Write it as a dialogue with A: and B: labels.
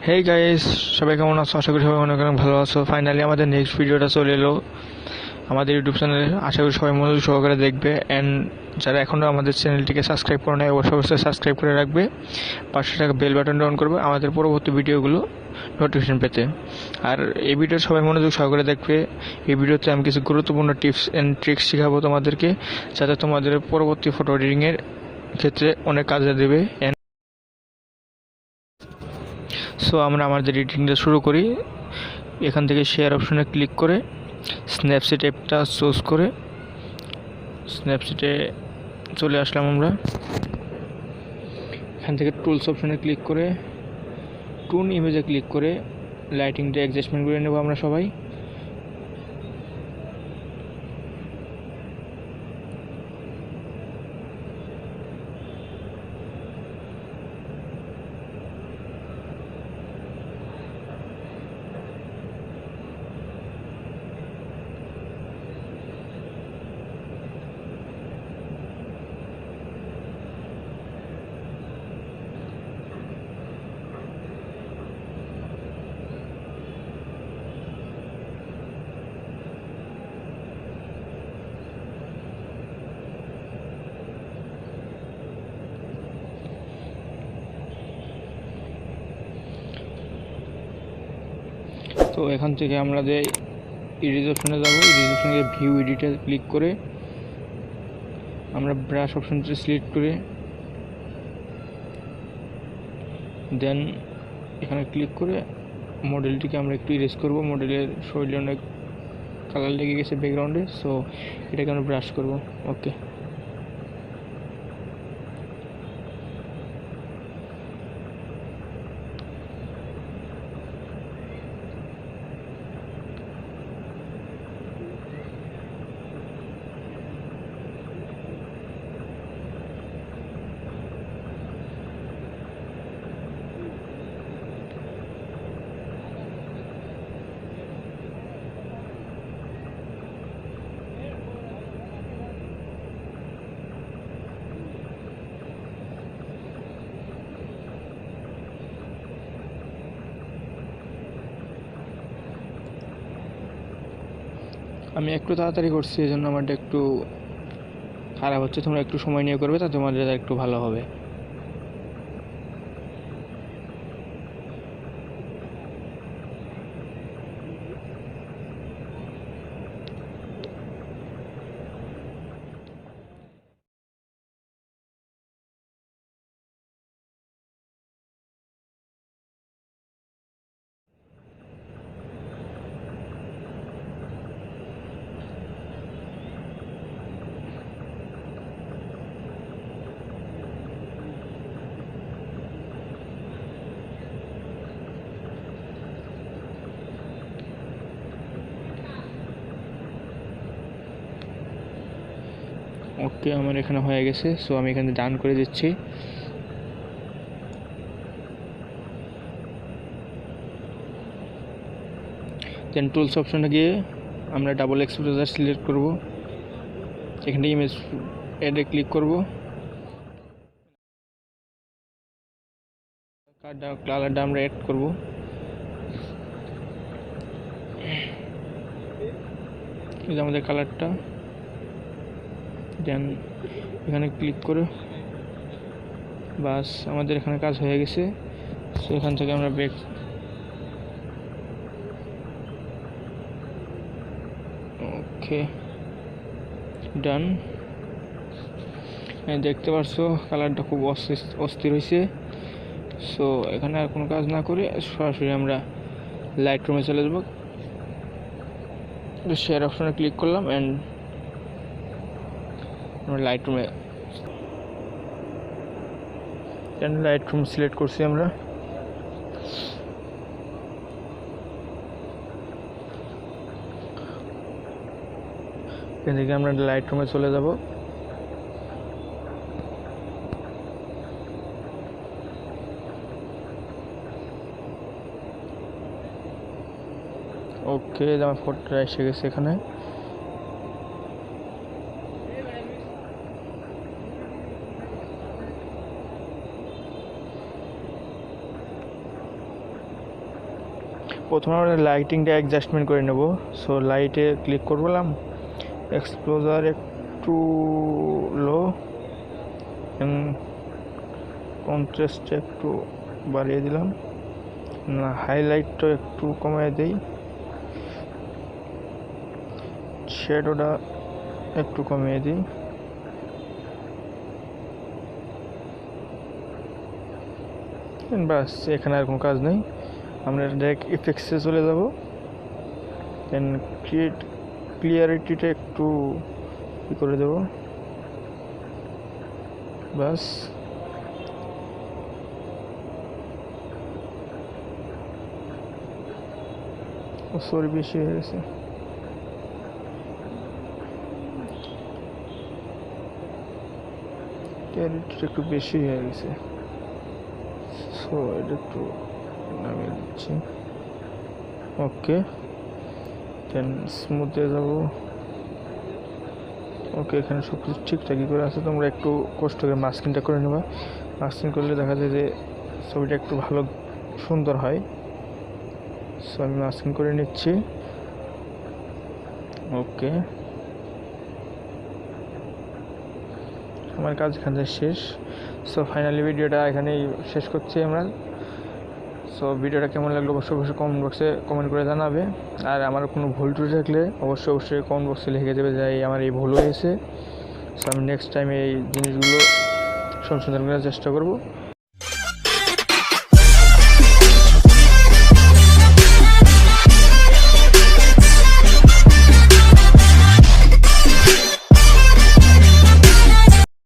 A: Hey guys, সবাই কেমন আছো? আশা করি সবাই অনেক অনেক ভালো আছো। ফাইনালি আমাদের নেক্সট ভিডিওটা চলে এলো আমাদের ইউটিউব চ্যানেলে। আশা করি সবাই মনোযোগ সহকারে দেখবে। অ্যান্ড যারা এখনও আমাদের চ্যানেলটিকে সাবস্ক্রাইব করে নেয় অবশ্যই অবশ্যই সাবস্ক্রাইব করে রাখবে। পাশে থাকা বেল বাটনটা অন করবে আমাদের পরবর্তী ভিডিওগুলো নোটিফিকেশন পেতে। আর এই ভিডিও সবাই মনোযোগ সহকারে দেখবে। এই ভিডিওতে আমি কিছু গুরুত্বপূর্ণ টিপস অ্যান্ড ট্রিক্স শেখাবো তোমাদেরকে, যাতে তোমাদের পরবর্তী ফটো এডিটিংয়ের ক্ষেত্রে অনেক কাজে দেবে। সো আমরা আমাদের এডিটিংটা শুরু করি। এখান থেকে শেয়ার অপশনে ক্লিক করে স্ন্যাপসিড অ্যাপটা চুজ করে স্ন্যাপসিডে চলে আসলাম আমরা। এখান থেকে টুলস অপশনে ক্লিক করে টুন ইমেজে ক্লিক করে লাইটিংটা অ্যাডজাস্টমেন্ট করে নেব আমরা সবাই। তো এখান থেকে আমরা যে এডিট অপশনে যাবো, এডিট অপশনে ভিউ এডিটে ক্লিক করে আমরা ব্রাশ অপশনটা সিলেক্ট করে দেন এখানে ক্লিক করে মডেলটিকে আমরা একটু ইরেজ করব। মডেলের শরীরে অনেক কালার লেগে গেছে ব্যাকগ্রাউন্ডে, সো এটাকে আমরা ব্রাশ করব। ওকে, আমি একটু তাড়াতাড়ি করছি, এই জন্য আমারটা একটু খারাপ হচ্ছে। তোমরা একটু সময় নিয়ে করবে, তাতে তোমাদের একটু ভালো হবে। ওকে, আমার এখানে হয়ে গেছে। সো আমি এখানে ডান করে দিচ্ছি। দেন টুলস অপশনে গিয়ে আমরা ডাবল এক্সপোজার সিলেক্ট করব। এখানে ইমেজ অ্যাডে ক্লিক করব। কালারটা আমরা অ্যাড করব। এই যে আমাদের কালারটা। দেন এখানে ক্লিক করে বাস আমাদের এখানে কাজ হয়ে গেছে। সো এখান থেকে আমরা ব্যাক ওকে ডান। দেখতে পারছো কালারটা খুব অস্থির হয়েছে। সো এখানে আর কোনো কাজ না করে সরাসরি আমরা লাইটরুমে চলে যাব। শেয়ার অপশনে ক্লিক করলাম অ্যান্ড আমরা লাইটরুম সিলেক্ট করছি আমরা। এখান থেকে আমরা লাইটরুমে চলে যাব। ওকে, আমার ফটোটা এসে গেছে এখানে। প্রথমে আমরা লাইটিংটা অ্যাডজাস্টমেন্ট করে নেব। সো লাইটে ক্লিক করলাম, এক্সপোজার একটু লো, কন্ট্রাস্টটা একটু বাড়িয়ে দিলাম, না হাইলাইটটা একটু কমিয়ে দিই, শ্যাডোটা একটু কমিয়ে দিই, বাস। এখানে আর কোনো কাজ নেই, আমরা ডাইরেক্ট ইফেক্টসে চলে যাব। দেন ক্লিয়ারিটিটা একটু ই করে দেব, বাস। সরি বেশি হয়ে গেছে, ক্লিয়ারিটিটা একটু বেশি হয়ে গেছে। সো এটা একটু নামিয়ে দিচ্ছি, ওকে। দেন স্মুথে যাব, ওকে। এখানে সব কিছু ঠিকঠাকই করে আছে, তোমরা একটু কষ্ট করে মাস্কিংটা করে নেবা। মাস্কিং করলে দেখা যায় যে ছবিটা একটু ভালো সুন্দর হয়। সো আমি মাস্কিং করে নিচ্ছি, ওকে। আমার কাজ এখানে শেষ। সো ফাইনালি ভিডিওটা এখানেই শেষ করছি আমরা। সো ভিডিওটা কেমন লাগলো অবশ্যই কমেন্ট বক্সে কমেন্ট করে জানাবে। আর আমার কোনো ভুল টুল থাকলে অবশ্যই কমেন্ট বক্সে লিখে দেবে যে আমার এই ভুল হয়েছে। সো আমি নেক্সট টাইম এই জিনিসগুলো সংশোধন করার চেষ্টা করব।